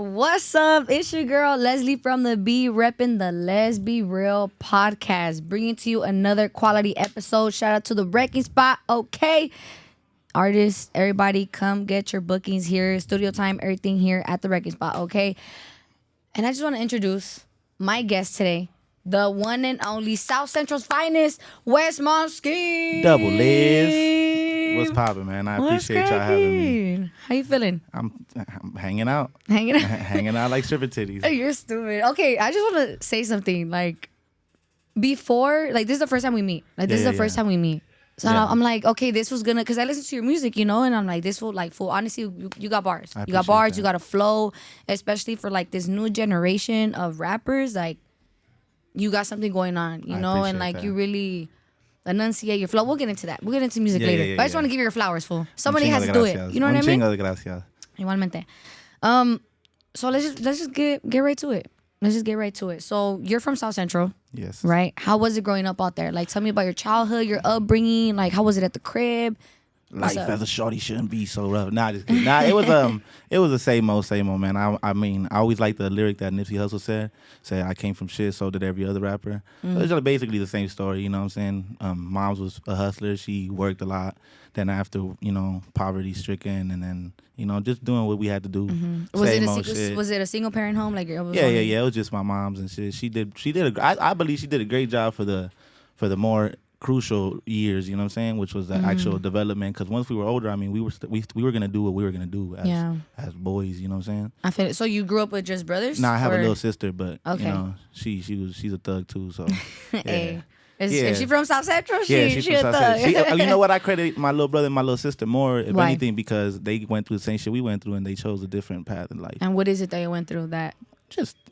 What's up? It's your girl Leslie from the B, repping the Let's Be Real podcast, bringing to you another quality episode. Shout out to the Wrecking Spot. Okay, artists, everybody, come get your bookings here, studio time, everything here at the Wrecking Spot. Okay, and I just want to introduce my guest today, the one and only South Central's finest, Wessmont SSkeme. Double Liz. What's poppin', man? I What's appreciate y'all having me. cracking? How you feeling? I'm hanging out. Hanging out? Hanging out like stripper titties. You're stupid. Okay, I just want to say something. Like, before, like, this is the first time we meet. Like, this is the first time we meet. So Yeah. I'm like, okay, this was gonna, because I listen to your music, you know, and I'm like, this will, like, full, honestly, you got bars. You got appreciate bars, that. you got a flow, especially for, like, this new generation of rappers. Like, you got something going on, you I know, and, appreciate like, that. you really enunciate your flow. We'll get into that. We'll get into music Yeah, later. yeah, But I just yeah. want to give you your flowers, fool. Un Somebody chingo has de to do it. gracias. You know what I Un mean? chingo de gracias. Igualmente. So let's just get right to it. Let's just get right to it. So you're from South Central, Yes. right? How was it growing up out there? Like, tell me about your childhood, your upbringing. Like, how was it at the crib? What's Life up? as a shorty shouldn't be so rough. Nah, just kidding. Nah, it was the same old, man. I mean, I always liked the lyric that Nipsey Hussle said, I came from shit, so did every other rapper. Mm. It was just basically the same story, you know what I'm saying? Mom's was a hustler. She worked a lot. Then after, you know, poverty stricken, and then, you know, just doing what we had to do. Same old shit. Was it a single parent home? Like, Yeah. It was just my mom's and shit. She did. I believe she did a great job for the more crucial years. You know what I'm saying? Which was the actual development. Because once we were older, I mean, we were gonna do what we were gonna do as boys. You know what I'm saying? I feel it. So you grew up with just brothers? Nah, I have or? a little sister, but Okay. you know, she's a thug too. So yeah. Hey. Is Yeah. she from South Central? Yeah, she's she from a South thug. Side. You know what? I credit my little brother and my little sister more, if Why? anything, because they went through the same shit we went through, and they chose a different path in life. And what is it that you went through that?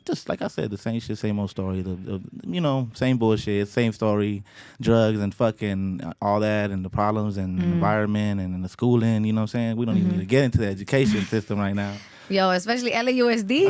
Just like I said, the same shit, same old story. The you know, same bullshit, same story, drugs and fucking all that, and the problems and the environment and the schooling. You know what I'm saying? We don't even need to get into the education system right now. Yo, especially LAUSD.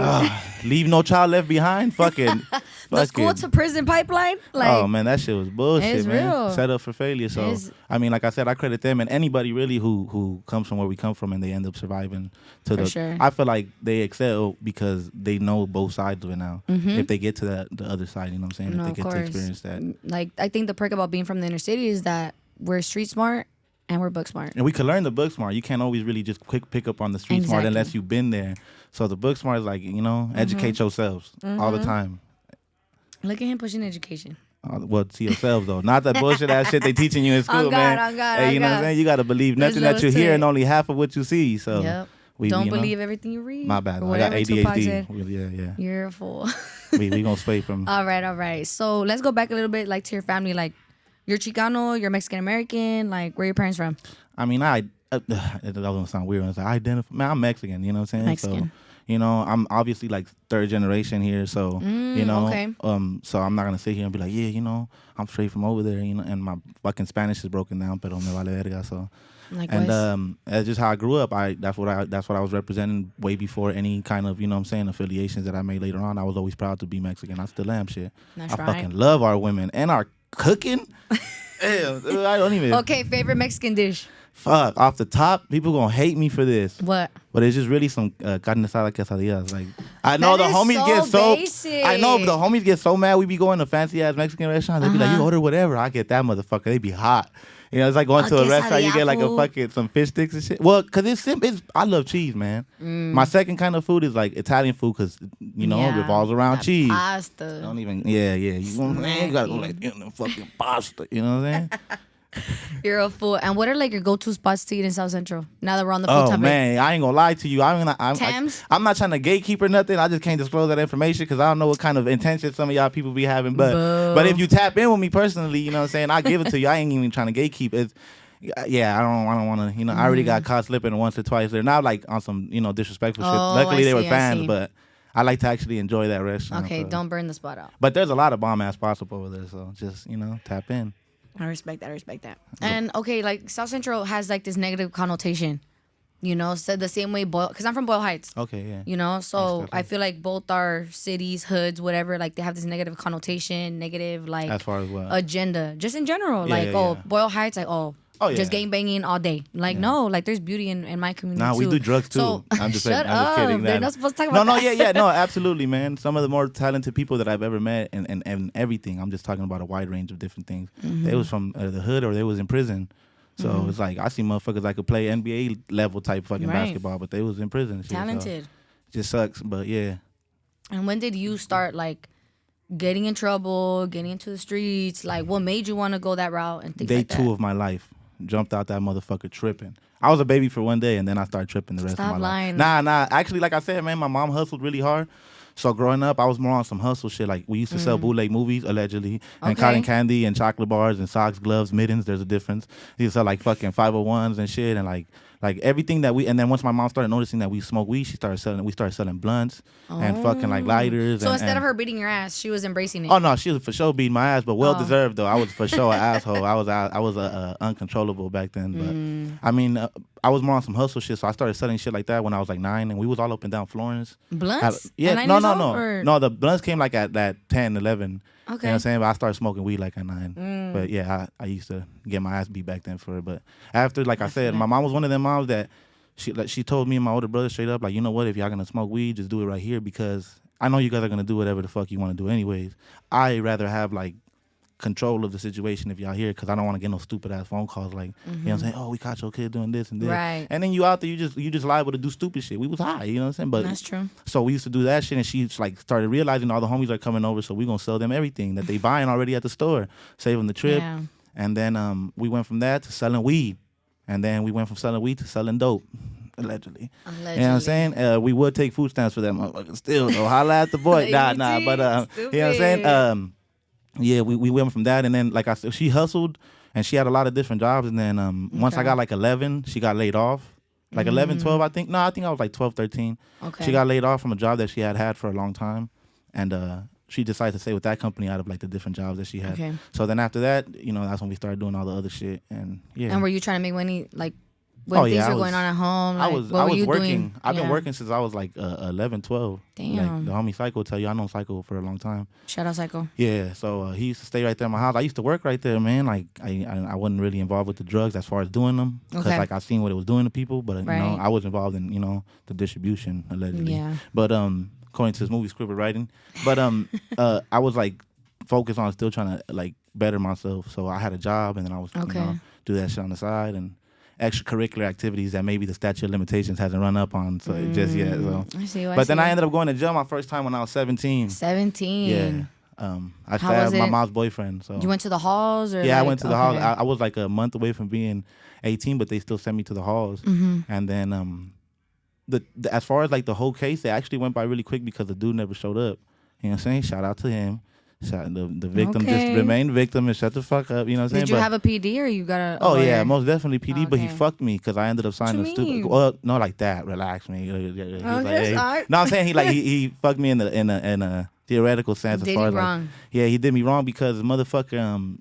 Leave no child left behind. Fucking The school to prison pipeline. Like, oh man, that shit was bullshit, it's man. real. Set up for failure. So It's- I mean, like I said, I credit them and anybody really who comes from where we come from and they end up surviving to For the. sure. I feel like they excel because they know both sides of it now. If they get to the other side, you know what I'm saying? No, If of they get to course. experience that, Like, I think the perk about being from the inner city is that we're street smart and we're book smart. and we can learn the book smart. You can't always really just quick pick up on the street smart Exactly. unless you've been there. So the book smart is like, you know, educate yourselves all the time. Look at him pushing education. Well, to yourselves though, not that bullshit ass shit they teaching you in school, On God, man. on God, Hey, on you know what I'm God. saying? You got to believe There's nothing that levels you to hear it. and only half of what you see. So Yep. we Don't you know, believe everything you read. my bad. or I got whatever Tupac ADHD. said. Yeah. You're a fool. we gonna sway from. All right. So let's go back a little bit, like, to your family. Like, you're Chicano, you're Mexican American. Like, where are your parents from? I mean, it doesn't sound weird. When I identify. Man, I'm Mexican. You know what I'm saying? Mexican. So, you know, I'm obviously like third generation here. So you know, okay. so I'm not gonna sit here and be like, yeah, you know, I'm straight from over there. You know, and my fucking Spanish is broken down, pero me vale verga. So. Likewise. And that's just how I grew up. That's what I was representing way before any kind of, you know what I'm saying, affiliations that I made later on. I was always proud to be Mexican. I still am shit. That's I right. fucking love our women and our cooking. Damn, dude, I don't even Okay, favorite Mexican dish? fuck off the top. People gonna hate me for this, What? but it's just really some carne asada quesadillas. Like I know That the is homies so get so basic. I know the homies get so mad. We be going to fancy ass Mexican restaurants. They be like, Uh-huh. you order whatever. I get that motherfucker. They be hot. You know, it's like going to a restaurant. You get like a quesadilla, fucking some fish sticks and shit. Well, cause it's simple. I love cheese, man. My second kind of food is like Italian food, cause you know it Yeah, revolves around that cheese. Pasta. Don't even you gotta go like fucking pasta. You know what I'm saying? You're a fool. And what are, like, your go-to spots to eat in South Central? Now that we're on the food Oh topic. man, I ain't gonna lie to you. Tams? I'm not trying to gatekeep or nothing. I just can't disclose that information because I don't know what kind of intention some of y'all people be having. But if you tap in with me personally, you know what I'm saying, I give it to you. I ain't even trying to gatekeep. It's yeah, I don't want to. You know, I already got caught slipping once or twice. They're not like on some disrespectful shit. Oh, Luckily I they were see, I fans, see. but I like to actually enjoy that restaurant. Okay, so. don't burn the spot out. But there's a lot of bomb ass spots up over there, so just tap in. I respect that. And okay, like, South Central has, like, this negative connotation, said the same way because I'm from Boyle Heights, Okay, yeah. so definitely- I feel like both our cities, hoods, whatever, like, they have this negative connotation, negative, like, As far as what? agenda, just in general. Yeah, Like, yeah, oh, yeah. Boyle Heights, like, oh, Oh yeah. Just gang banging all day. Like no, like there's beauty in my community Nah, too. we do drugs too. So I'm just shut saying, I'm just up. kidding. They're Nah, not supposed to talk about no, that. no, absolutely, man. Some of the more talented people that I've ever met, and everything. I'm just talking about a wide range of different things. They was from the hood or they was in prison. So it's like I see motherfuckers that could play NBA level type fucking Right. basketball, but they was in prison. And shit, Talented. So it just sucks, but yeah. And when did you start like getting in trouble, getting into the streets? Like what made you want to go that route and things Day like that? 2 of my life. Jumped out that motherfucker tripping. I was a baby for one day and then I started tripping the rest Stop of my lying. life. Nah. Actually, like I said, man, my mom hustled really hard. So growing up, I was more on some hustle shit. Like we used to sell bootleg movies, allegedly, and Okay. cotton candy and chocolate bars and socks, gloves, mittens. There's a difference. We used to sell like fucking 501s and shit and like everything that we. And then once my mom started noticing that we smoke weed, we started selling blunts and fucking like lighters. So instead and, of her beating your ass, she was embracing it. Oh no, she was for sure beating my ass, but well deserved though. I was for sure an asshole. I was uncontrollable back then, but I mean, I was more on some hustle shit. So I started selling shit like that when I was like 9, and we was all up and down Florence. Blunts? Yeah, At 9 no. years old, or- No, the blunts came like at 10, 11. You know Okay. what I'm saying? But I started smoking weed like at 9. But yeah, I used to get my ass beat back then for it. But after, like I said, my mom was one of them moms that she told me and my older brother straight up, like, you know what, if y'all gonna smoke weed, just do it right here because I know you guys are gonna do whatever the fuck you want to do anyways. I'd rather have like control of the situation if y'all here because I don't want to get no stupid ass phone calls like you know what I'm saying, oh, we caught your kid doing this and this. Right. And then you out there, you just liable to do stupid shit. We was high, you know what I'm saying? But That's true. So we used to do that shit and she like started realizing all the homies are coming over, so we gonna sell them everything that they buying already at the store, save them the trip. Yeah. And then we went from that to selling weed. And then we went from selling weed to selling dope. Allegedly. You know what I'm saying? We would take food stamps for that motherfucker still though. Holla at the boy. Nah. But you know what I'm saying? Yeah, we went from that, and then like I said, she hustled, and she had a lot of different jobs, and then once I got like 11, she got laid off. Like 11, 12, I think. No, I think I was like 12, 13. Okay. She got laid off from a job that she had for a long time, and she decided to stay with that company out of like the different jobs that she had. Okay. So then after that, you know, that's when we started doing all the other shit, and yeah. And were you trying to make money like when things were going on at home? Like, I was what were you working. doing? I've been working since I was like 11, 12. Damn. Like, the homie Psycho will tell you, I know Psycho for a long time. Shout out Psycho. Yeah, so he used to stay right there in my house. I used to work right there, man. Like I wasn't really involved with the drugs as far as doing them because Okay. like I seen what it was doing to people, but you know Right. I was involved in the distribution allegedly. Yeah. But according to this movie script writing, but I was like focused on still trying to like better myself. So I had a job and then I was Okay. do that shit on the side and extracurricular activities that maybe the statute of limitations hasn't run up on just yet. So. I see. But then I ended up going to jail my first time when I was 17. 17. Yeah. I How was stabbed my it? mom's boyfriend. So You went to the halls or? yeah, I like- went to the okay. halls. I was like a month away from being 18, but they still sent me to the halls. Mm-hmm. And then the as far as like the whole case, it actually went by really quick because the dude never showed up. You know what I'm saying? Shout out to him. The victim Okay. just remained victim and shut the fuck up. You know what I'm saying? Did you But- have a PD or you got a? Oh yeah, lawyer? most definitely PD. But he Okay. fucked me because I ended up signing What a you stupid. mean? Well, no, like that. Relax me. He was Okay, like, hey. alright. No, I'm saying he fucked me in a theoretical sense. Did as far he as, like, wrong? yeah, he did me wrong because the motherfucker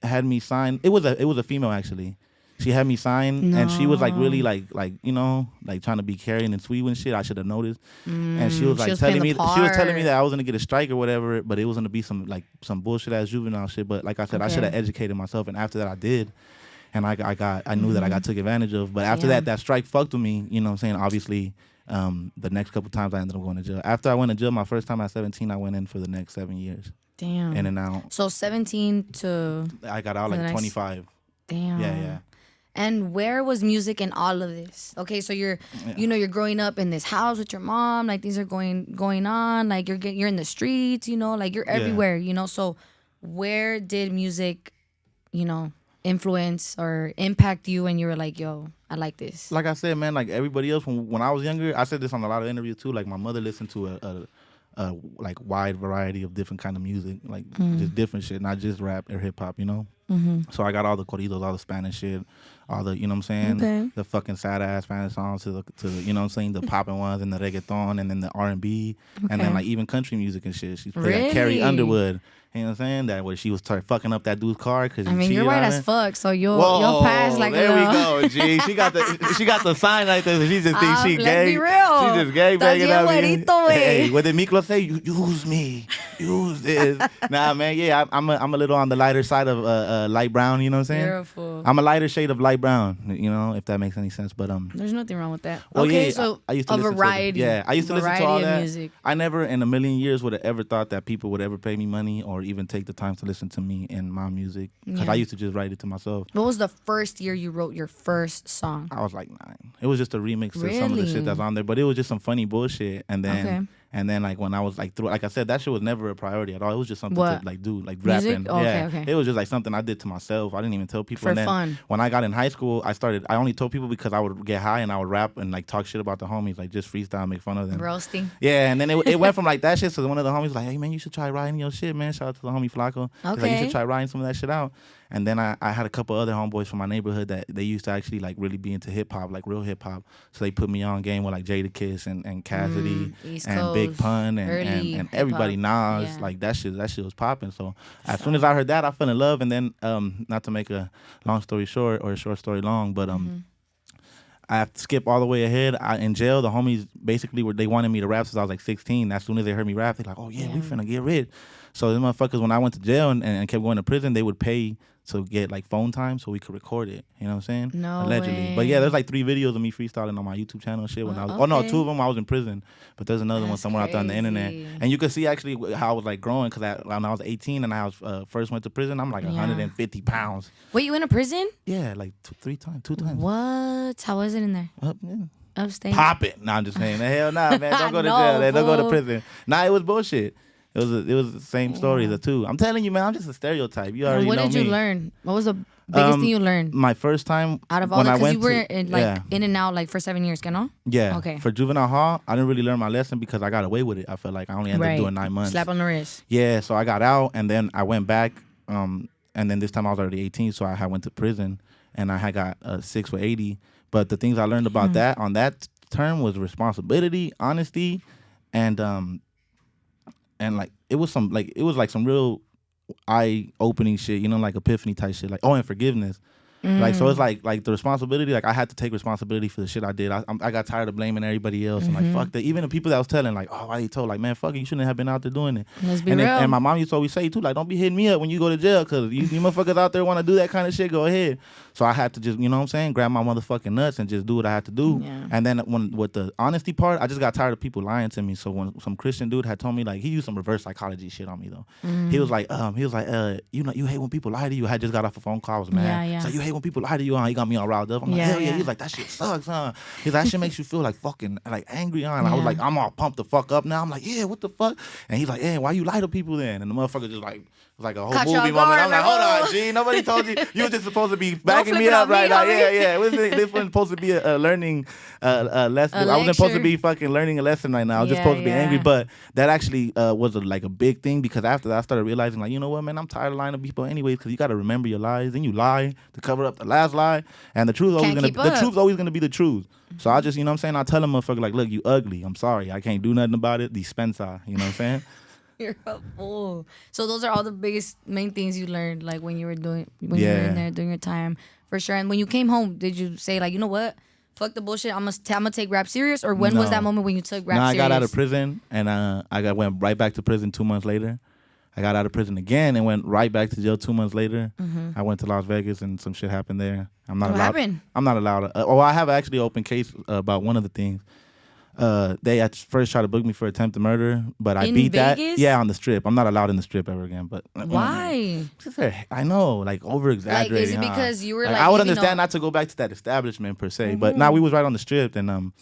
had me sign. It was a female actually. She had me sign, and she was like really like trying to be caring and sweet and shit. I should have noticed. And she was like telling me that I was gonna get a strike or whatever, but it was gonna be some bullshit ass juvenile shit. But like I said, I should have educated myself, and after that I did, and I knew that I got took advantage of. But after that strike fucked with me. You know what I'm saying? Obviously, the next couple times I ended up going to jail. After I went to jail my first time at 17, I went in for the next 7 years. Damn. In and out. So 17 to. I got out like 25. Damn. Yeah. And where was music in all of this? Okay, so you're growing up in this house with your mom, like things are going on, like you're in the streets, like you're everywhere, So where did music, influence or impact you when you were like, yo, I like this? Like I said, man, like everybody else when I was younger, I said this on a lot of interviews too. Like my mother listened to a like wide variety of different kind of music, like just different shit, not just rap or hip hop, Mm-hmm. So I got all the corridos, all the Spanish shit, all the, you know what I'm saying, Okay. the fucking sad ass Spanish songs to you know what I'm saying, the popping ones and the reggaeton and then the R&B and then like even country music and shit. She's playing like Carrie Really? Underwood. You know what I'm saying? That where she was fucking up that dude's car because I mean, you're white as fuck, so you'll pass like there a we little. go, G. She got the sign like this. And she just thinks she let's gay. be real. She just gay Estás banging bien at me. güerito, güey. Hey, what did Miklo say? You use me. use this. Nah, man. Yeah, I'm a little on the lighter side of light brown. You know what I'm saying? Beautiful. I'm a lighter shade of light brown. You know, if that makes any sense. But There's nothing wrong with that. Well, okay, yeah, so I used to a listen variety. To yeah, I used to listen to all of that. Music. I never in a million years would have ever thought that people would ever pay me money or even take the time to listen to me and my music because I used to just write it to myself. What was the first year you wrote your first song? I was like 9. It was just a remix to some of the shit that's on there, but it was just some funny bullshit. And then like when I was like through, like I said, that shit was never a priority at all. It was just something to like do, like rapping. Oh, okay. It was just like something I did to myself. I didn't even tell people. For and then fun. When I got in high school, I only told people because I would get high and I would rap and like talk shit about the homies, like just freestyle, make fun of them. Roasting. Yeah, and then it went from like that shit. So one of the homies was like, hey man, you should try writing your shit, man. Shout out to the homie Flacco. He's like, you should try writing some of that shit out. And then I had a couple other homeboys from my neighborhood that they used to actually like really be into hip hop, like real hip hop. So they put me on game with like Jadakiss and Cassidy and Big Pun and everybody Nas. Yeah. Like that shit was popping. So as soon as I heard that, I fell in love. And then not to make a long story short or a short story long, but I have to skip all the way ahead. In jail, the homies basically they wanted me to rap since I was like 16. As soon as they heard me rap, they're like, oh yeah, we finna get rich. So the motherfuckers, when I went to jail and kept going to prison, they would pay to get like phone time so we could record it. You know what I'm saying? No Allegedly. way. But yeah, there's like 3 videos of me freestyling on my YouTube channel and shit. When I was, 2 of them I was in prison. But there's another one somewhere out there on the internet. And you can see actually how I was like growing because when I was 18 and I was first went to prison, I'm like 150 pounds. Wait, you in a prison? Yeah, like 2 times. What? How was it in there? Upstate? Pop it. Nah, I'm just saying. Hell nah, man. Don't go to jail. Man. Don't go to prison. Nah, it was bullshit. It was the same story, the two. I'm telling you, man, I'm just a stereotype. You already know me. What did you learn? What was the biggest thing you learned? My first time out of all that, because you were in and out like for 7 years, no? Yeah. Okay. For juvenile hall, I didn't really learn my lesson because I got away with it. I felt like I only ended up doing 9 months. Slap on the wrist. Yeah, so I got out and then I went back. And then this time I was already 18, so I went to prison and I had got 6 for 80. But the things I learned about that on that term was responsibility, honesty, and like it was some real eye-opening shit, you know, like epiphany type shit, like and forgiveness. Like so it's like the responsibility, like I had to take responsibility for the shit I did. I got tired of blaming everybody else and like fuck that. Even the people that was telling like, oh, why you told, like, man, fuck it, you shouldn't have been out there doing it. Let's be real. And my mom used to always say too, like, don't be hitting me up when you go to jail because you motherfuckers out there want to do that kind of shit, go ahead. So I had to just, you know what I'm saying, grab my motherfucking nuts and just do what I had to do. Yeah. And then with the honesty part, I just got tired of people lying to me. So when some Christian dude had told me, like, he used some reverse psychology shit on me though. He was like, you know, you hate when people lie to you. I had just got off a phone call, I was mad. Yeah. So you hate when people lie to you. He got me all riled up. I'm like, hell yeah. He's like, that shit sucks, huh? He's like, that shit makes you feel like fucking like angry, huh? And I was like, I'm all pumped the fuck up now. I'm like, yeah, what the fuck? And he's like, yeah, why you lie to people then? And the motherfucker just like, it was like a whole movie moment. I'm like, hold on, G, nobody told you. You were just supposed to be backing me up right now. Yeah. This wasn't supposed to be a learning lesson. I wasn't supposed to be fucking learning a lesson right now. I was just supposed to be angry. But that actually was like a big thing because after that I started realizing, like, you know what, man, I'm tired of lying to people anyways because you got to remember your lies. Then you lie to cover up the last lie. And the truth's always gonna be the truth. So I just, you know what I'm saying, I tell a motherfucker like, look, you ugly. I'm sorry. I can't do nothing about it. Dispensa. You know what I'm saying? You're a fool. So those are all the biggest main things you learned, like when you were you were in there doing your time, for sure. And when you came home, did you say like, you know what? Fuck the bullshit. I'm gonna take rap serious. Or when was that moment when you took rap serious? I got out of prison and went right back to prison 2 months later. I got out of prison again and went right back to jail 2 months later. I went to Las Vegas and some shit happened there. What happened? I'm not allowed. I have actually an open case about one of the things. They at first tried to book me for attempted murder, but I beat Vegas? that. Yeah, on the strip. I'm not allowed in the strip ever again. But why? I know, like over exaggerating. Like, is it because you were like I would understand not to go back to that establishment per se, but now we was right on the strip and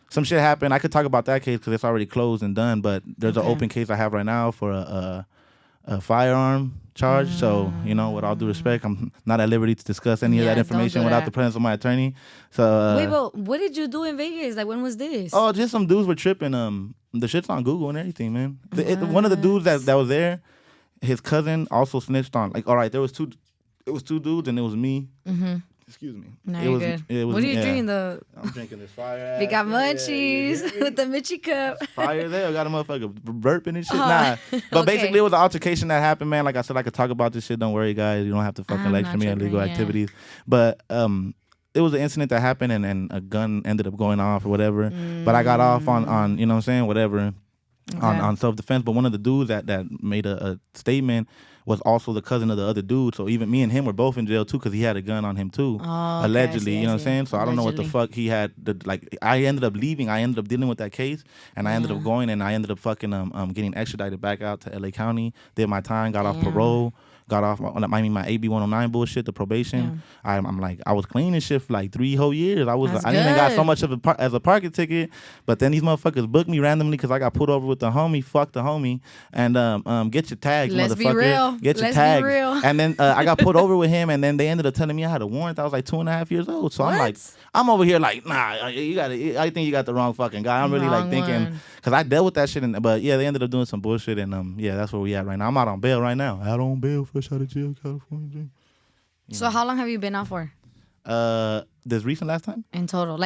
some shit happened. I could talk about that case because it's already closed and done. But there's an open case I have right now for a firearm charge. So, you know, with all due respect, I'm not at liberty to discuss any of that information without the presence of my attorney. So wait, but what did you do in Vegas? Like, when was this? Oh, just some dudes were tripping. The shit's on Google and everything, man. One of the dudes that was there, his cousin also snitched on. Like, all right, it was two dudes and it was me. Excuse me. No, you're good. What are you drinking though? I'm drinking this fire. We got munchies with the Mitchie cup. Fire there. I got a motherfucker burping and shit. Nah. But basically it was an altercation that happened, man. Like I said, I could talk about this shit. Don't worry, guys. You don't have to fucking lecture me on illegal activities. But it was an incident that happened and a gun ended up going off or whatever. But I got off on you know what I'm saying, whatever. on self-defense. But one of the dudes that made a statement was also the cousin of the other dude. So even me and him were both in jail too because he had a gun on him too. Oh, allegedly, I you know what see. I'm saying? So I don't know what the Allegedly. fuck he had. I ended up leaving. I ended up dealing with that case, and I ended up going and I ended up fucking getting extradited back out to LA County. Did my time, got off parole. Got off my AB 109 bullshit, the probation. I'm like, I was clean and shit for like 3 whole years. I didn't even got so much of as a parking ticket, but then these motherfuckers booked me randomly because I got pulled over with the homie. Fuck the homie, and get your tags, Let's motherfucker. Be real. Get your Let's tags. Be real. And then I got pulled over with him, and then they ended up telling me I had a warrant. I was like 2.5 years old, so I'm over here like, nah, I think you got the wrong fucking guy. I'm really like thinking because I dealt with that shit, but yeah, they ended up doing some bullshit, and yeah, that's where we at right now. I'm out on bail right now. Out on bail, fresh out of jail, California. So how long have you been out for? This recent last time? In total,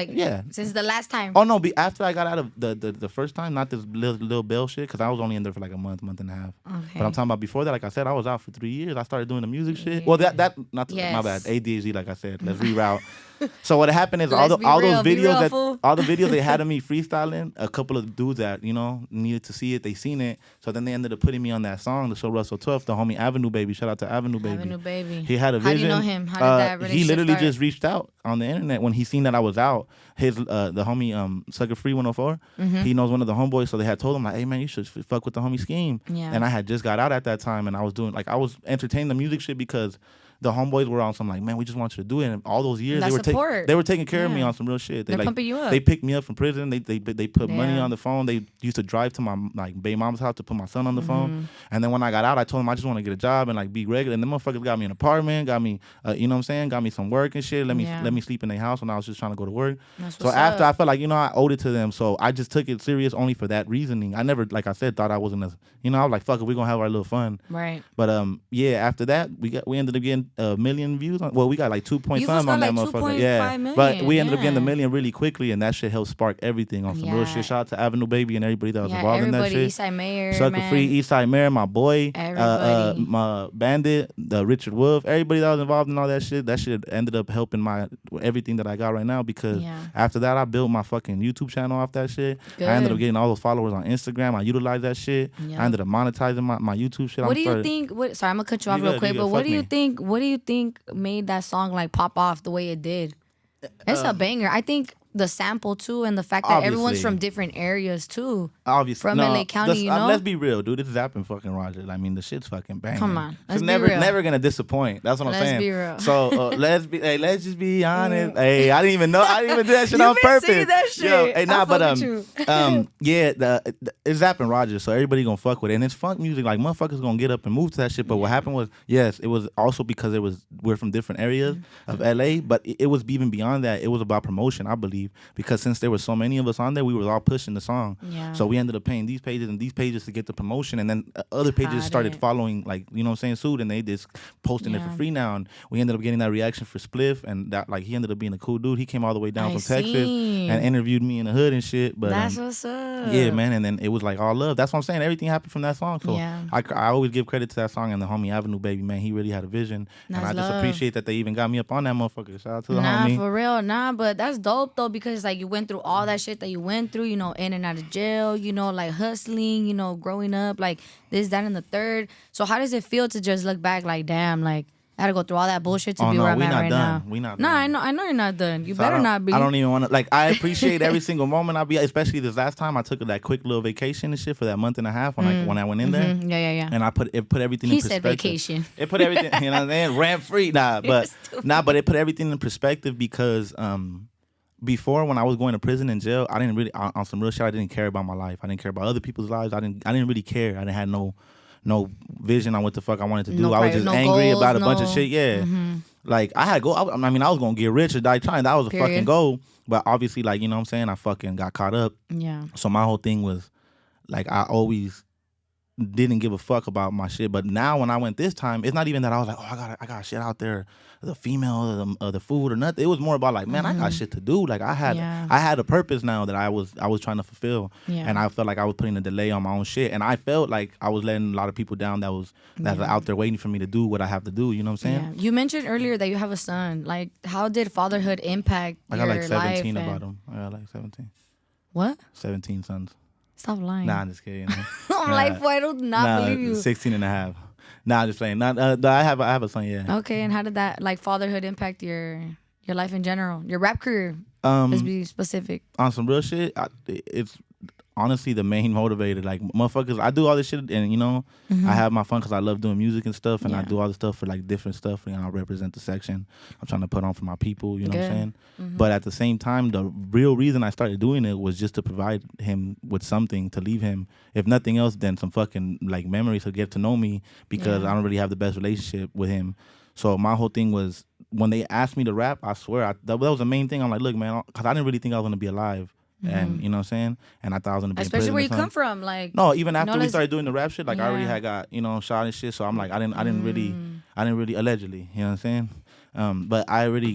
since the last time. Oh no, after I got out of the first time, not this little bail shit, because I was only in there for like a month and a half. Okay. But I'm talking about before that, like I said, I was out for 3 years. I started doing the music shit. Well, my bad, ADHD, like I said. Let's reroute. So what happened is all the videos they had of me freestyling, a couple of dudes that needed to see it, they seen it. So then they ended up putting me on that song, the show Russell 12, the homie Avenue Baby. Shout out to Avenue Baby. Avenue Baby. He had a vision. How do you know him? How did that relationship He literally start? just reached out on the internet when he seen that I was out. His the homie Sucker Free 104. He knows one of the homeboys, so they had told him like, hey man, you should fuck with the homie Skeme. Yeah. And I had just got out at that time, and I was doing I was entertaining the music shit because the homeboys were on some like, man, we just want you to do it. And all those years they were taking care of me on some real shit. They're pumping you up. They picked me up from prison. They put money on the phone. They used to drive to my baby mom's house to put my son on the phone. And then when I got out, I told them I just want to get a job and be regular. And the motherfuckers got me an apartment, got me you know what I'm saying, got me some work and shit. Let me sleep in their house when I was just trying to go to work. So after I felt like I owed it to them, so I just took it serious only for that reasoning. I never, like I said, thought I wasn't I was like, fuck it, we're gonna have our little fun. Right. But yeah, after that we ended up getting 1 million views. Well, we got like 2 point something on that motherfucker. Yeah, million, but we ended up getting 1 million really quickly, and that shit helped spark everything on some real shit. Shout out to Avenue Baby and everybody that was involved in that shit. Eastside Mayor, Sucker Free, Eastside Mayor, my boy, everybody. my Bandit, the Richard Wolf, everybody that was involved in all that shit. That shit ended up helping everything that I got right now because after that I built my fucking YouTube channel off that shit. Good. I ended up getting all those followers on Instagram. I utilized that shit. I ended up monetizing my YouTube shit. What do you think? Sorry, I'm gonna cut you off real quick. But what do you think? What do you think made that song pop off the way it did? It's a banger. I think the sample too, and the fact that everyone's from different areas too. Obviously, from LA County, let's be real, dude. This is Zapp and fucking Roger. I mean, the shit's fucking banging. Come on, it's never gonna disappoint. That's what I'm saying. Let's be real. So let's just be honest. Hey, I didn't even do that shit on purpose. You that shit. Yo, hey, nah, but yeah, it's Zapp and Roger, so everybody gonna fuck with it, and it's funk music. Like motherfuckers gonna get up and move to that shit. But what happened was, yes, it was also because we're from different areas of LA, but it was even beyond that. It was about promotion, I believe, because since there were so many of us on there, we were all pushing the song. Yeah. So we ended up paying these pages and these pages to get the promotion, and then other pages started following, you know what I'm saying, suit, and they just posting it for free now. And we ended up getting that reaction for Spliff, and that he ended up being a cool dude. He came all the way down from Texas and interviewed me in the hood and shit. But that's what's up. Yeah, man. And then it was all love. That's what I'm saying. Everything happened from that song. So I always give credit to that song and the homie Avenue Baby, man. He really had a vision, and I just appreciate that they even got me up on that motherfucker. Shout out to the homie. For real, but that's dope though, because you went through all that shit that you went through, in and out of jail, hustling, growing up, this, that, and the third. So how does it feel to just look back damn, I had to go through all that bullshit to be where I'm at right now? We not done. No, I know you're not done. You better not be. I don't even want to, I appreciate every single moment I be, especially this last time I took that quick little vacation and shit for that month and a half when I went in there. Yeah. And it put everything in perspective. He said vacation. It put everything, you know what I'm saying? Rent free, but it put everything in perspective because, before, when I was going to prison and jail, I didn't really, on some real shit, I didn't care about my life. I didn't care about other people's lives. I didn't really care. I didn't have no vision on what the fuck I wanted to do. I was just angry about a bunch of shit. Yeah. I had go. I was gonna get rich or die trying. That was a fucking goal. But obviously, you know what I'm saying, I fucking got caught up. Yeah. So my whole thing was, I always didn't give a fuck about my shit. But now when I went this time, it's not even that I was like, oh, I got shit out there, the female, the food or nothing. It was more about man, I got shit to do. I had a purpose now that I was trying to fulfill, and I felt like I was putting a delay on my own shit, and I felt like I was letting a lot of people down that's out there waiting for me to do what I have to do. You know what I'm saying? Yeah. You mentioned earlier that you have a son. How did fatherhood impact your life? I got 17 about him. I got 17. What? 17 sons. Stop lying. Nah, I'm just kidding. I'm like, boy, I do not believe you. 16 and a half. Nah, I'm just playing. Nah, I have a son, yeah. Okay, and how did that like fatherhood impact your life in general? Your rap career. Let's be specific. On some real shit, it's honestly the main motivator. Like, motherfuckers, I do all this shit and, you know, I have my fun because I love doing music and stuff, and I do all this stuff for like different stuff. You know, I represent the section I'm trying to put on for my people, you know what I'm saying? But at the same time, the real reason I started doing it was just to provide him with something to leave him, if nothing else, then some fucking like memories to get to know me, because I don't really have the best relationship with him. So my whole thing was, when they asked me to rap, I swear, that was the main thing. I'm like, look, man, because I didn't really think I was going to be alive. And you know what I'm saying? And I thought I was going to be especially in prison where you come from. Like, no, even after we started doing the rap shit, like I already had got, you know, shot and shit. So I'm like, I didn't really allegedly, you know what I'm saying? But I really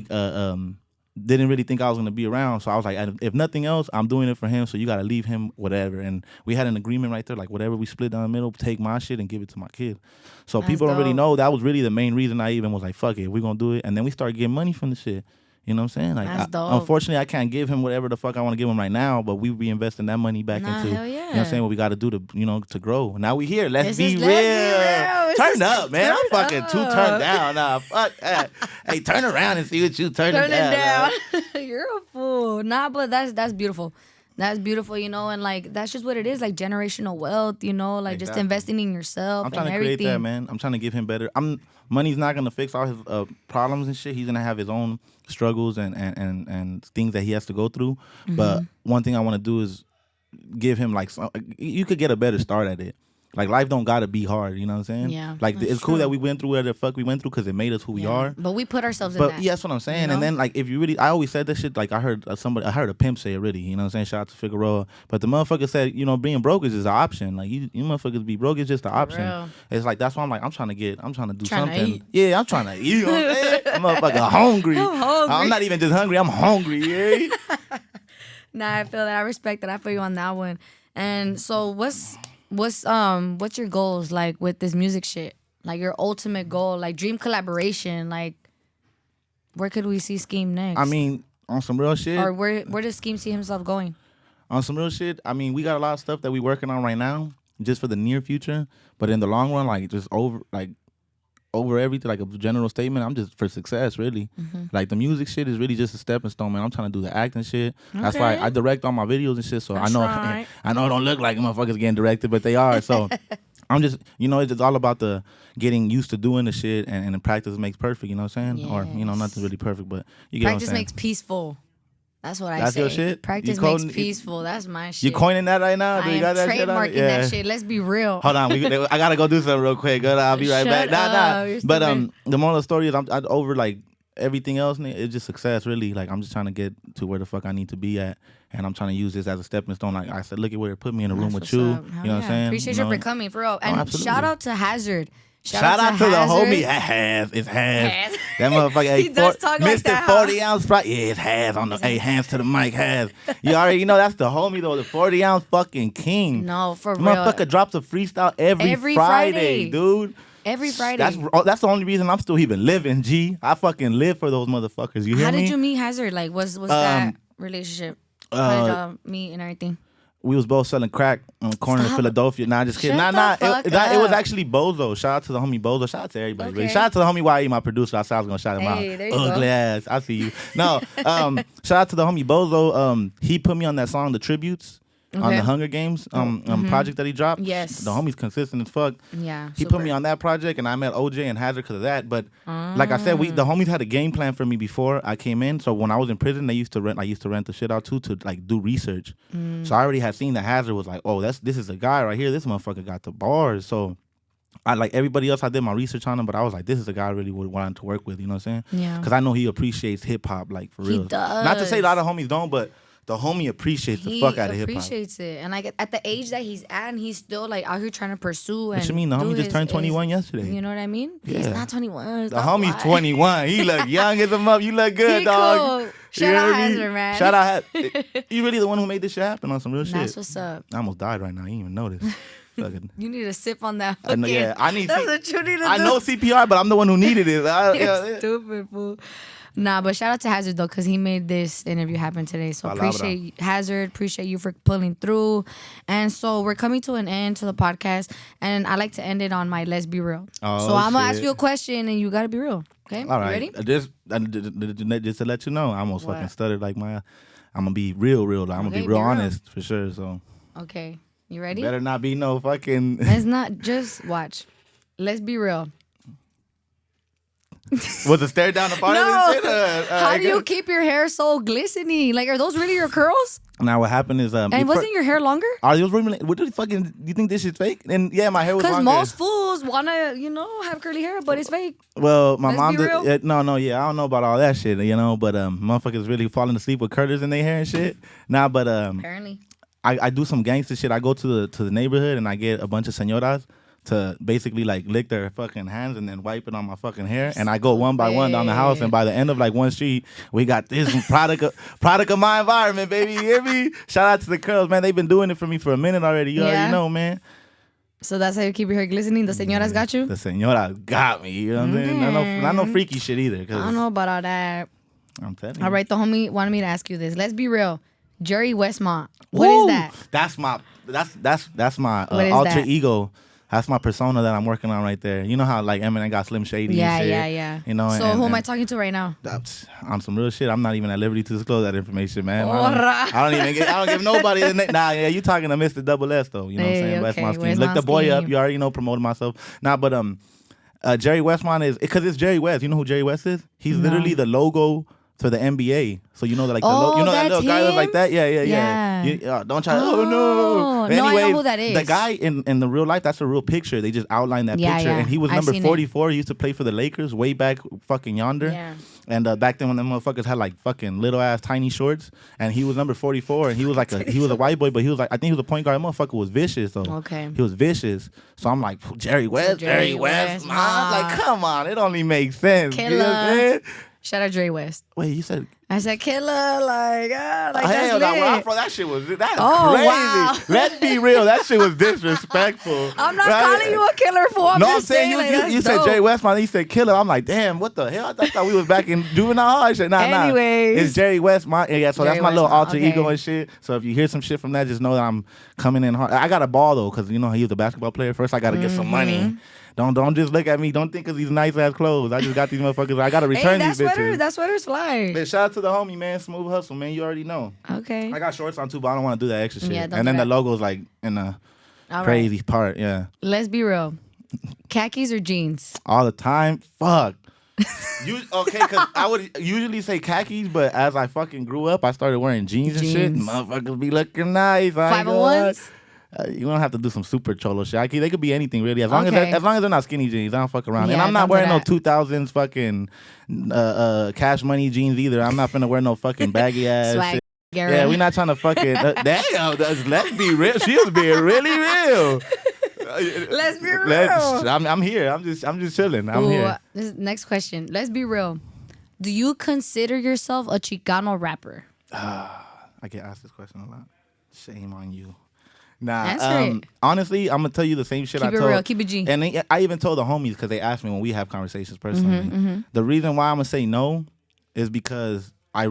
didn't really think I was going to be around. So I was like, if nothing else, I'm doing it for him. So you got to leave him whatever. And we had an agreement right there, like whatever we split down the middle, take my shit and give it to my kid. So That's people don't dope. really know that was really the main reason I even was like, fuck it, we're going to do it. And then we started getting money from the shit. You know what I'm saying? Like, That's dope. Unfortunately, I can't give him whatever the fuck I want to give him right now, but we reinvesting that money back into, hell yeah. you know what I'm saying, what we got to do to, you know, to grow. Now we here. Let's be real. Let's Turn up, man. I'm fucking too turned down. Nah, fuck that. Hey, turn around and see what you turning down. You're a fool. Nah, but that's beautiful. That's beautiful, you know, and like that's just what it is, like generational wealth, you know, like just investing in yourself. I'm trying and to everything. create that, man. I'm trying to give him better. Money's not gonna fix all his problems and shit. He's gonna have his own struggles and things that he has to go through. But one thing I want to do is give him like you could get a better start at it. Like, life don't gotta be hard, you know what I'm saying? Yeah, like, it's cool that we went through whatever the fuck we went through because it made us who we are. But we put ourselves in But that. yeah, that's what I'm saying. You know? And then, like, if you really, I always said that shit. Like, I heard a pimp say it really, you know what I'm saying? Shout out to Figueroa. But the motherfucker said, you know, being broke is just an option. Like, you motherfuckers be broke is just an option. Real. It's like, that's why I'm like, I'm trying to do Trying to something. eat. Yeah, I'm trying to eat. You know what I'm saying? I'm motherfucking hungry. I'm hungry. I'm not even just hungry. I'm hungry. Yeah. Nah, I feel that. I respect that. I feel you on that one. And so what's your goals like with this music shit? Like your ultimate goal, like dream collaboration, like where could we see Skeme next? I mean, on some real shit. Or where does Skeme see himself going? On some real shit, I mean, we got a lot of stuff that we working on right now just for the near future. But in the long run, like just over everything, like a general statement, I'm just for success, really. Like the music shit is really just a stepping stone, man. I'm trying to do the acting shit. That's why I direct all my videos and shit. So That's I know it don't look like motherfuckers getting directed, but they are. So I'm just, you know, it's just all about the getting used to doing the shit, and the practice makes perfect, you know what I'm saying? Or, you know, nothing's really perfect, but you get Practice what I'm saying. makes peaceful. That's what I That's say. your shit? Practice makes peaceful. That's my shit. You coining that right now? I You am got that shit on it? trademarking that shit. Let's be real. Hold on, I gotta go do something real quick. I'll be right Shut back. Nah. up, you're But stupid. the moral of the story is I'm over like everything else. It's just success, really. Like I'm just trying to get to where the fuck I need to be at, and I'm trying to use this as a stepping stone. Like I said, look at where it put me in a room with That's you. what's up. Hell You know what I'm saying? Appreciate You you know? for coming, for real. And absolutely. shout out to Hazard. Shout out to the Hazard. homie Has. It's Has. Has. That motherfucker. He does talk like Mr. that, huh? 40 ounce fry. Yeah, it's Has on the. Hey, hands to the mic, Has. You already know that's the homie though, the 40 ounce fucking king. No, for real. Motherfucker drops a freestyle every Friday, dude. Every Friday. That's the only reason I'm still even living, G. I fucking live for those motherfuckers. You hear How me? did you meet Hazard? Like, what's that relationship? How did y'all meet and everything? We was both selling crack on the corner of Philadelphia. Nah, just kidding. Shut Nah. the fuck It up. was actually Bozo. Shout out to the homie Bozo. Shout out to everybody. Okay. Really. Shout out to the homie YE, my producer. I said I was gonna shout him Hey, out. there you Ugly go. ass. I see you. No. Shout out to the homie Bozo. He put me on that song, The Tributes. On the Hunger Games project that he dropped. Yes. The homie's consistent as fuck. Yeah. He put me on that project, and I met OJ and Hazard because of that. But like I said, the homies had a game plan for me before I came in. So when I was in prison, I used to rent the shit out too to like do research. So I already had seen that Hazard was like, oh, this is a guy right here. This motherfucker got the bars. So I like everybody else. I did my research on him, but I was like, this is a guy I really would want to work with. You know what I'm saying? Yeah. Because I know he appreciates hip hop like for real. He does. Not to say a lot of homies don't, but the homie appreciates the fuck out of hip hop. He appreciates it, and like at the age that he's at, and he's still like out here trying to pursue. And What you mean? The homie just turned 21 yesterday. You know what I mean? Yeah. He's not 21. The homie's 21. He look young as a mother. You look good, He dog. cool. Shout out Hazard, man. Shout out. You really the one who made this shit happen on some real shit. That's what's up. I almost died right now. You didn't even notice. Fucking. You need to sip on that. I know, yeah, I need. That's what you need to do. I know CPR, but I'm the one who needed it. You're stupid, fool. Nah, but shout out to Hazard though, because he made this interview happen today. So Palabra. appreciate Hazard, appreciate you for pulling through. And so we're coming to an end to the podcast, and I like to end it on my let's be real. Oh, so I'm gonna shit. ask you a question, and you gotta be real. Okay, All right. You ready? Just to let you know, I almost What? fucking stuttered like my. I'm gonna be real. I'm gonna Okay, be real be real. honest for sure. So Okay, you ready? better not be no fucking. Let's not just watch. Let's be real. Was it stare down the fire? No. And shit? How do you keep your hair so glistening? Like, are those really your curls? Now what happened is And wasn't your hair longer? Are those really? What the fucking? You think this shit's fake? And yeah, my hair was Because longer. most fools wanna, have curly hair, but it's fake. Well, my Let's mom be did. real. No, yeah, I don't know about all that shit, but motherfuckers really falling asleep with curlers in their hair and shit. Nah, but Apparently. I do some gangster shit. I go to the neighborhood and I get a bunch of señoras to basically like lick their fucking hands and then wipe it on my fucking hair. And I go one by one down the house, and by the end of like one street, we got this product of my environment, baby. You hear me? Shout out to the curls, man. They've been doing it for me for a minute already. You already know, man. So that's how you keep your hair glistening? The señoras got you? The señoras got me. You know what I'm saying? Not no freaky shit either. I don't know about all that. I'm telling you. All right, the homie wanted me to ask you this. Let's be real. Jerry Wessmont. What is that? That's my What is alter that? ego. That's my persona that I'm working on right there. You know how like Eminem got Slim Shady Yeah, and shit? yeah. You know, So who am I talking to right now? On some real shit. I'm not even at liberty to disclose that information, man. Alright. I don't give nobody the name. Nah, yeah, you talking to Mr. Double S though. You know what I'm saying? Okay. Wessmont Scheme. Where's Look my the boy up. scheme? You already know promoting myself. Nah, but Jerry Wessmont is because it's Jerry West. You know who Jerry West is? He's literally the logo for the NBA. So you know that like that little guy that's like that? Yeah. Yeah. Don't try. Oh no. No, I know who that is. The guy in the real life, that's a real picture. They just outlined that picture, Yeah. and he was I've number seen it. 44. He used to play for the Lakers way back fucking yonder. Yeah. And back then when them motherfuckers had like fucking little ass tiny shorts, and he was number 44, and he was a white boy, but he was like, I think he was a point guard. That motherfucker was vicious though. Okay. He was vicious. So I'm like, Jerry West, Jerry Jerry West, West, man. Like, come on, it only makes sense. You know what I'm Killer. saying? Shout out Jerry West. Wait, you said I said killer, like that's hell no, lit. where I'm from, that shit was that's Oh, crazy. wow. Let's be real, that shit was disrespectful. I'm not Right? calling you a killer fool. I'm No, I'm just saying like, you that's said dope. Jerry Westmont, you said killer. I'm like, damn, what the hell? I thought we was back in juvenile hall shit. Nah. Anyways. It's Jerry Westmont. Yeah, so Jerry that's my little Westmont, alter okay. ego and shit. So if you hear some shit from that, just know that I'm coming in hard. I got a ball though, because he was a basketball player. First, I got to get some money. Don't just look at me. Don't think of these nice ass clothes. I just got these motherfuckers. I got to return Hey, these bitches. that sweater's fly. Man, shout out to the homie, man. Smooth hustle, man. You already know. Okay. I got shorts on too, but I don't want to do that extra shit. Yeah, don't and do then that. the logo's like in the All right. crazy part. Yeah. Let's be real. Khakis or jeans? All the time. Fuck. Okay, because I would usually say khakis, but as I fucking grew up, I started wearing jeans and shit. Jeans. Motherfuckers be looking nice. 501s? You don't have to do some super cholo shit. They could be anything really, as long Okay. as they're not skinny jeans. I don't fuck around, and Yeah, I'm not don't do wearing no that. 2000s fucking Cash Money jeans either. I'm not finna wear no fucking baggy ass Swag. shit. Era. Yeah, we not trying to fucking. Damn, let's be real. She was being really real. Let's be real. I'm here. I'm just chilling. I'm here. This next question. Let's be real. Do you consider yourself a Chicano rapper? I get asked this question a lot. Shame on you. Nah, Answer it. honestly, I'm gonna tell you the same shit Keep I it told. real. Keep it G. And I even told the homies because they asked me when we have conversations personally. The reason why I'm gonna say no is because I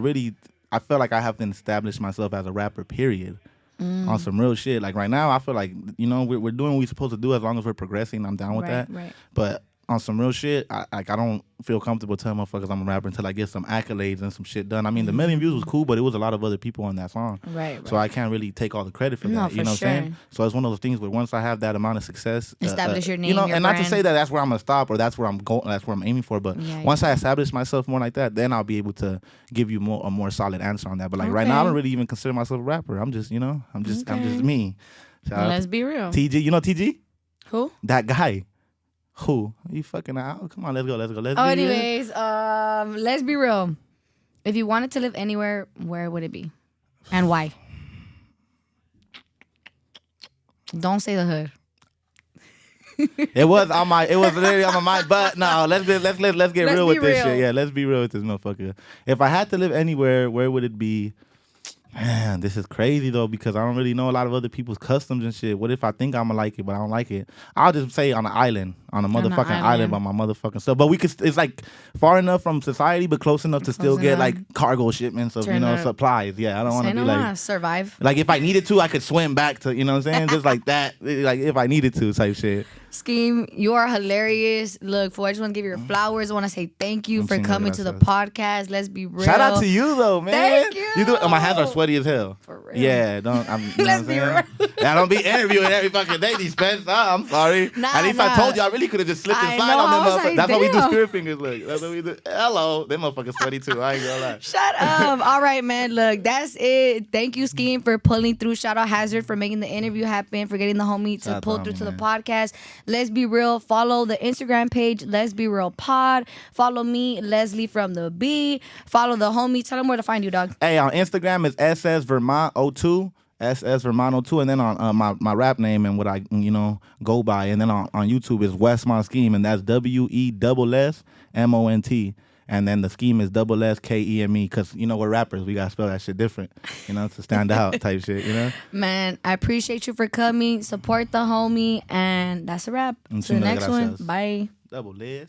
feel like I have to establish myself as a rapper. Period. On some real shit. Like right now, I feel like we're doing what we're supposed to do as long as we're progressing. I'm down with that. Right. But on some real shit, I don't feel comfortable telling motherfuckers I'm a rapper until I get some accolades and some shit done. I mean, the million views was cool, but it was a lot of other people on that song. Right. So I can't really take all the credit for No, that. You for know what I'm saying? sure. So it's one of those things where once I have that amount of success, Establish your name, your and not to brand. say that that's where I'm gonna stop or that's where I'm going, that's where I'm aiming for. But Yeah, once I establish myself more like that, then I'll be able to give you a more solid answer on that. But like right now, I Okay. don't really even consider myself a rapper. I'm just I'm just me. Shout out Let's to be real. TG. You know TG? Who? That guy. Who? You fucking out? Come on, let's go. Let's Oh, be real. anyways, let's be real. If you wanted to live anywhere, where would it be, and why? Don't say the hood. It was literally on my mind. But no, let's get Let's real with be this real. shit. Yeah, let's be real with this motherfucker. If I had to live anywhere, where would it be? Man, this is crazy though because I don't really know a lot of other people's customs and shit. What if I think I'ma like it, but I don't like it? I'll just say on an island. on a motherfucking island by my motherfucking self. But it's like far enough from society, but close enough to still get like cargo shipments of supplies. Yeah, I don't want to be like survive. Like if I needed to, I could swim back to, you know what I'm saying, just like that. Like if I needed to, type shit. Skeme, you are hilarious. Look, I just want to give you your flowers. I want to say thank you for coming to the podcast. Let's be real. Shout out to you though, man. Thank you. My hands are sweaty as hell. For real. Yeah, Let's be real. I don't be interviewing every fucking day, these pets. I'm sorry. At least I told you I really could have just slipped and slide on them motherfuckers. That's what we do, spirit fingers. Look, that's what we do. Hello, them motherfuckers sweaty too. I ain't gonna lie. Shut up. All right, man. Look, that's it. Thank you, Skeme, for pulling through. Shout out Hazard for making the interview happen, for getting the homie to pull through to the podcast. Let's be real. Follow the Instagram page, Let's Be Real Pod. Follow me, Leslie from the B. Follow the homie. Tell them where to find you, dog. Hey, on Instagram is SSVermont02. SSVermont02, and then on my rap name and what I go by, and then on YouTube is Wessmont SSkeme, and that's WESSMONT, and then the scheme is SSKEME, because we're rappers, we gotta spell that shit different, to stand out type shit, Man, I appreciate you for coming. Support the homie, and that's a wrap. To the next one. Bye. Double Les.